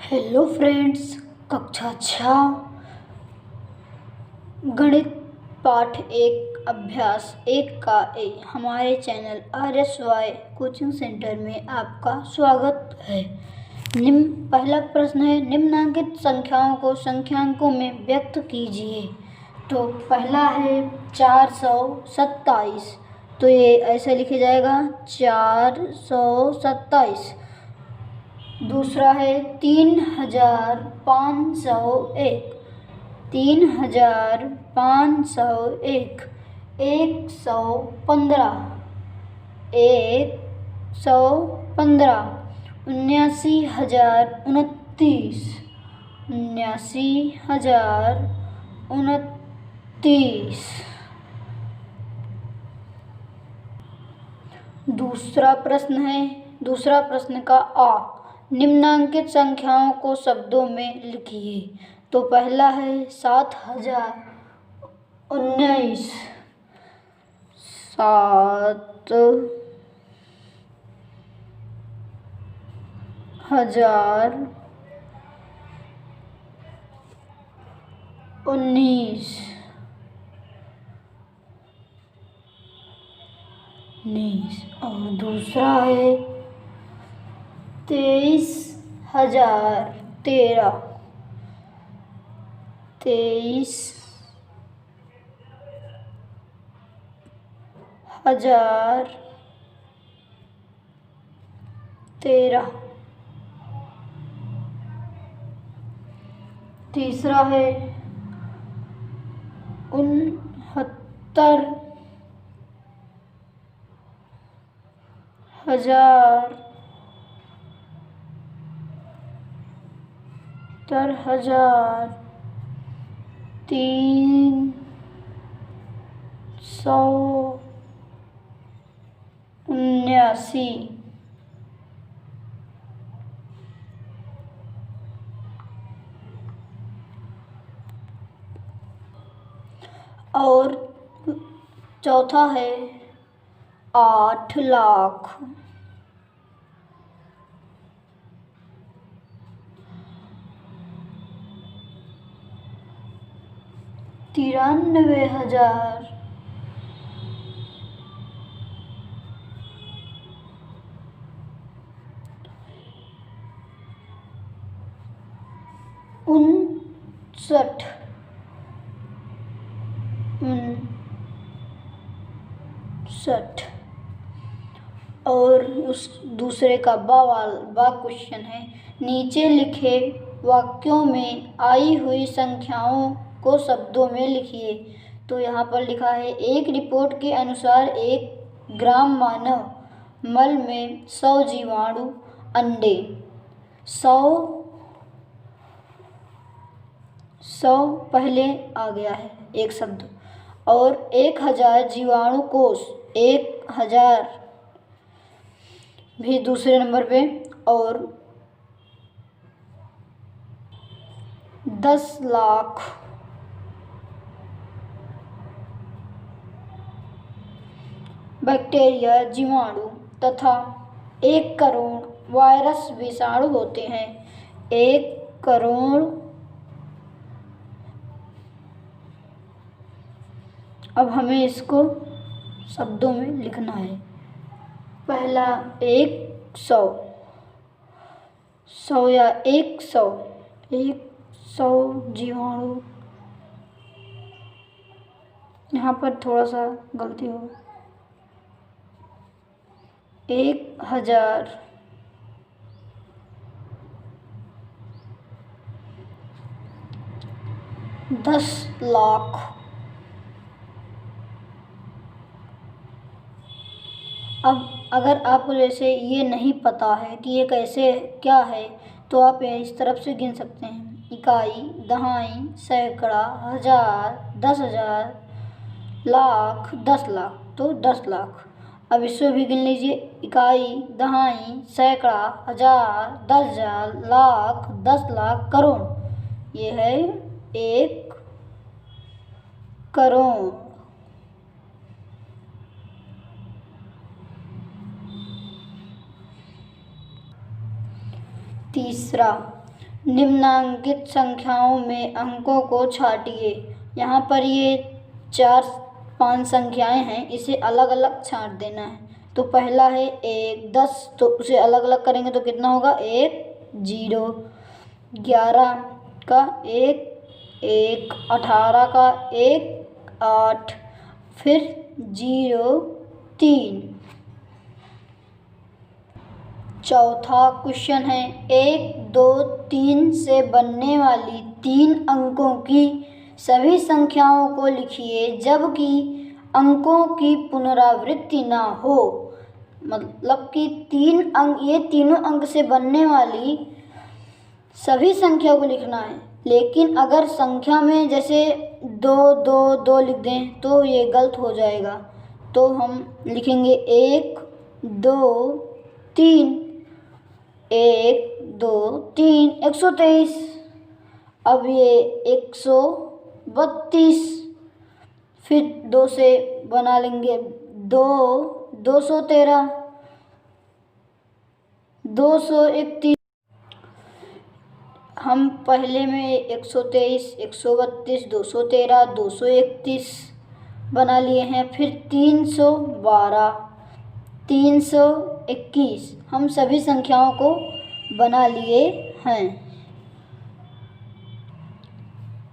Hello friends, कक्षा 6 गणित पाठ 1 अभ्यास 1 का हमारे चैनल RSY कोचिंग सेंटर में आपका स्वागत है। पहला प्रश्न है, निम्नलिखित संख्याओं को संख्यांकों में व्यक्त कीजिए। तो पहला है 427, तो ये ऐसे लिखा जाएगा 427। दूसरा है 3501, 3501, 115, 115, 79029, 79029। दूसरा प्रश्न का निम्नांकित संख्याओं को शब्दों में लिखिए। तो पहला है 7019, 7019। और दूसरा है 23013, 23013। तीसरा है 69379। और चौथा है 8,00,000, 93,000, 59। और उस दूसरे का बा क्वेश्चन है, नीचे लिखे वाक्यों में आई हुई संख्याओं को शब्दों में लिखिए। तो यहाँ पर लिखा है, एक रिपोर्ट के अनुसार 1 ग्राम मानव मल में 100 जीवाणु अंडे 100 पहले आ गया है एक शब्द, और 1000 जीवाणु कोष, 1000 भी दूसरे नंबर पे, और 10,00,000 बैक्टीरिया जीवाणु तथा 1 करोड़ वायरस विषाणु होते हैं। 1 करोड़। अब हमें इसको शब्दों में लिखना है। पहला 100, 100 या 100 जीवाणु, यहाँ पर थोड़ा सा गलती हो, 1000 10,00,000। अब अगर आपको जैसे ये नहीं पता है कि ये कैसे क्या है, तो आप इस तरफ से गिन सकते हैं, इकाई, दहाई, सैकड़ा, हजार, 10,000, लाख, 10,00,000, तो 10,00,000। अब इससे भी गिन लीजिए, इकाई, दहाई, सैकड़ा, हजार, 10,000, लाख, 10,00,000, करोड़। ये है 1 करोड़। तीसरा, निम्नांकित संख्याओं में अंकों को छांटिए। यहाँ पर ये 4-5 संख्याएं हैं, इसे अलग अलग छांट देना है। तो पहला है 1, 10, तो उसे अलग अलग करेंगे तो कितना होगा 1 0, 11 का 1 1, 18 का 1 8, फिर 0 3। चौथा क्वेश्चन है 1 2 3 से बनने वाली 3 अंकों की सभी संख्याओं को लिखिए जबकि अंकों की पुनरावृत्ति ना हो। मतलब कि 3 अंक, ये तीनों अंक से बनने वाली सभी संख्याओं को लिखना है, लेकिन अगर संख्या में जैसे 2 2 2 लिख दें तो ये गलत हो जाएगा। तो हम लिखेंगे 1 2 3, 1 2 3, 123। अब ये 132, फिर 2 से बना लेंगे 2 213, 231। हम पहले में 123, 132, 213, 231 बना लिए हैं, फिर 312, 321 हम सभी संख्याओं को बना लिए हैं।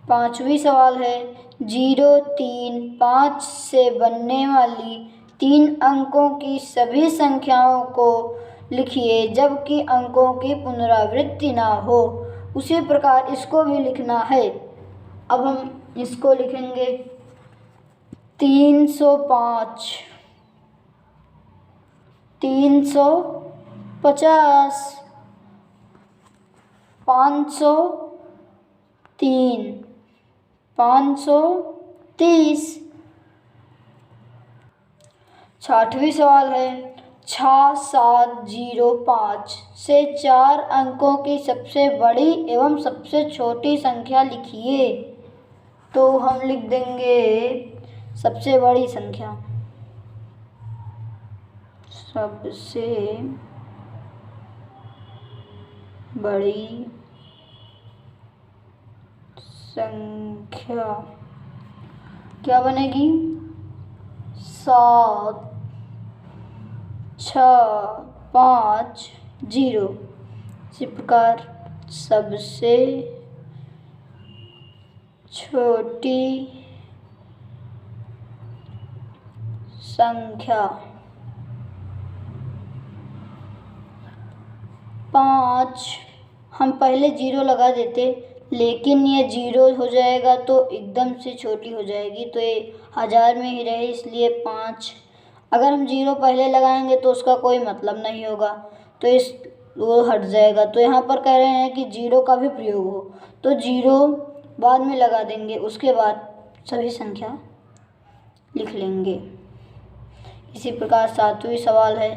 पांचवी सवाल है 0 3 5 से बनने वाली 3 अंकों की सभी संख्याओं को लिखिए जबकि अंकों की पुनरावृत्ति ना हो। उसी प्रकार इसको भी लिखना है। अब हम इसको लिखेंगे 305, 350, 503, 530। छठवीं सवाल है 6705 से 4 अंकों की सबसे बड़ी एवं सबसे छोटी संख्या लिखिए। तो हम लिख देंगे सबसे बड़ी संख्या, सबसे बड़ी संख्या क्या बनेगी 7 6 5 0। इसी प्रकार सबसे छोटी संख्या 5। हम पहले 0 लगा देते, लेकिन ये 0 हो जाएगा तो एकदम से छोटी हो जाएगी, तो ये 1000 में ही रहे, इसलिए 5। अगर हम 0 पहले लगाएंगे तो उसका कोई मतलब नहीं होगा, तो वो हट जाएगा। तो यहाँ पर कह रहे हैं कि 0 का भी प्रयोग हो, तो 0 बाद में लगा देंगे, उसके बाद सभी संख्या लिख लेंगे। इसी प्रकार सातवीं सवाल है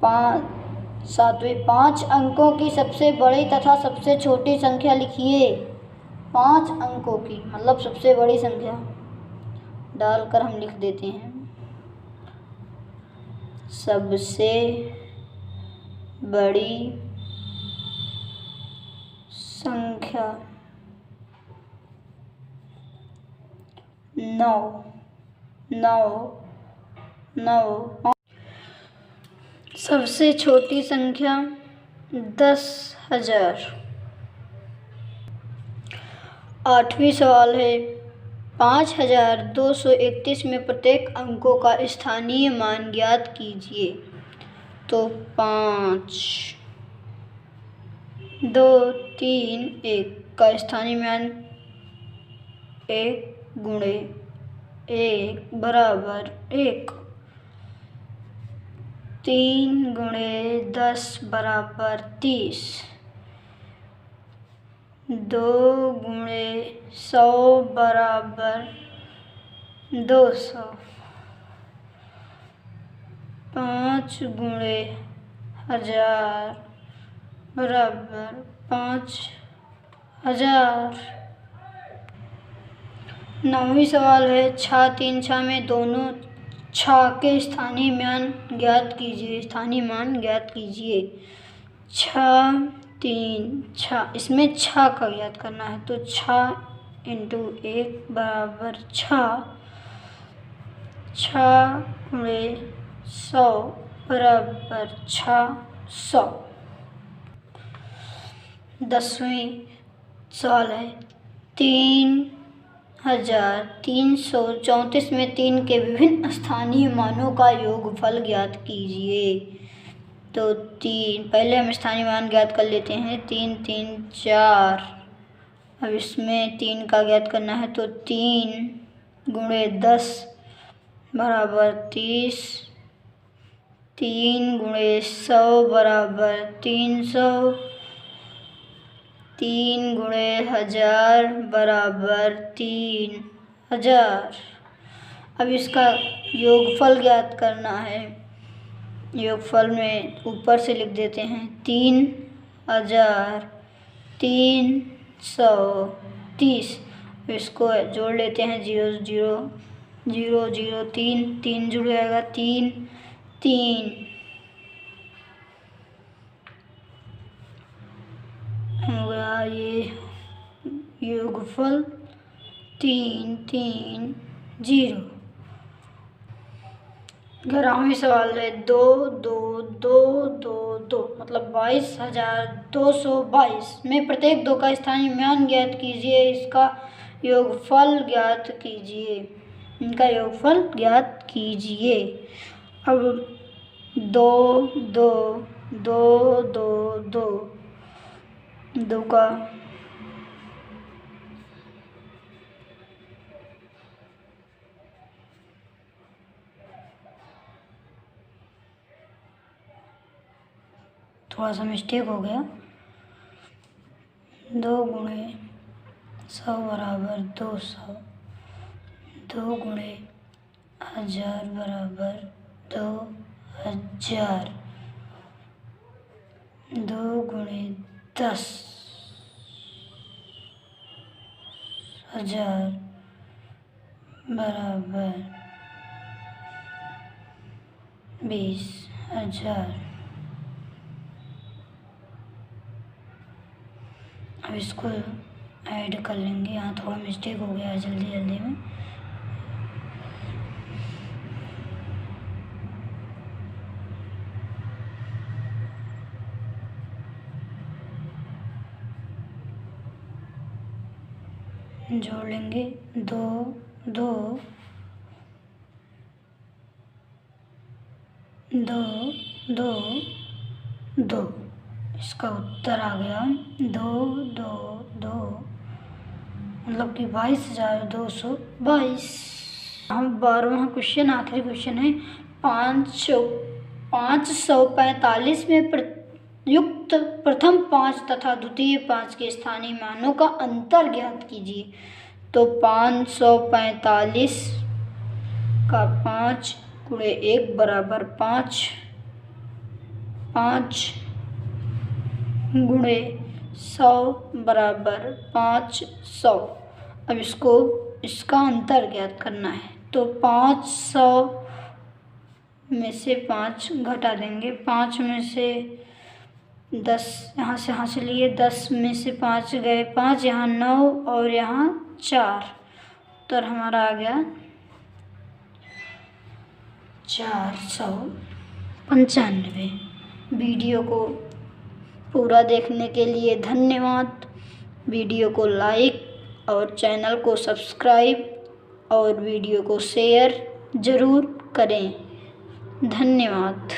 5 अंकों की सबसे बड़ी तथा सबसे छोटी संख्या लिखिए। 5 अंकों की मतलब सबसे बड़ी संख्या डालकर हम लिख देते हैं सबसे बड़ी संख्या 9 9 9। सबसे छोटी संख्या 10,000। आठवीं सवाल है 5231 में प्रत्येक अंकों का स्थानीय मान ज्ञात कीजिए। तो 5 2 3 1 का स्थानीय मान 1 गुणे 1 बराबर 1, 3 गुणे 10 बराबर 30, 2 गुणे 100 बराबर 200, 5 गुणे 1000 बराबर 5000। नौवीं सवाल है 6 3 6 में दोनों 6 के स्थानीय मान ज्ञात कीजिए। 6 3 6, इसमें 6 का ज्ञात करना है तो 6 इंटू 1 बराबर 6, 6 गुणे 100 बराबर 600। 10वीं सवाल है 3334 में 3 के विभिन्न स्थानीय मानों का योगफल ज्ञात कीजिए। तो 3, पहले हम स्थानीय मान ज्ञात कर लेते हैं। 3 3 4, अब इसमें 3 का ज्ञात करना है तो 3 गुणे 10 बराबर 30, 3 गुणे 100 बराबर 300, 3 गुणे 1000 बराबर 3000। अब इसका योगफल ज्ञात करना है। योगफल में ऊपर से लिख देते हैं 3330। इसको जोड़ लेते हैं 0 0 0 0 3, 3 जुड़ जाएगा 3 3 हो गया ये योगफल 3 3 0। 11वीं सवाल है 2 2 2 2 2 मतलब 22,222 में प्रत्येक 2 का स्थानीय मान ज्ञात कीजिए। इसका योगफल ज्ञात कीजिए। इनका योगफल ज्ञात कीजिए। अब 2 2 2 2 2 2 का थोड़ा सा मिस्टेक हो गया। 2 गुणे 100 बराबर 200, 2 गुणे 1000 बराबर 2000, 2 गुणे 10,000 बराबर 20,000। अब इसको ऐड कर लेंगे। यहाँ थोड़ा मिस्टेक हो गया है जल्दी में। जोड़ लेंगे 2 2 2 2 2। इसका उत्तर आ गया 2 2 2 मतलब कि 22,222। हम 12वां क्वेश्चन आखिरी क्वेश्चन है 545 में प्रयुक्त प्रथम 5 तथा द्वितीय 5 के स्थानीय मानों का अंतर ज्ञात कीजिए। तो 545 का 5 गुणे 1 बराबर 5, 5 गुणे 100 बराबर 500। अब इसका अंतर ज्ञात करना है। तो 500 में से 5 घटा देंगे। 5 में से 10 यहाँ से लिए, 10 में से 5 गए 5, यहाँ 9 और यहाँ 4। तो हमारा आ गया 495। वीडियो को पूरा देखने के लिए धन्यवाद। वीडियो को लाइक और चैनल को सब्सक्राइब और वीडियो को शेयर ज़रूर करें। धन्यवाद।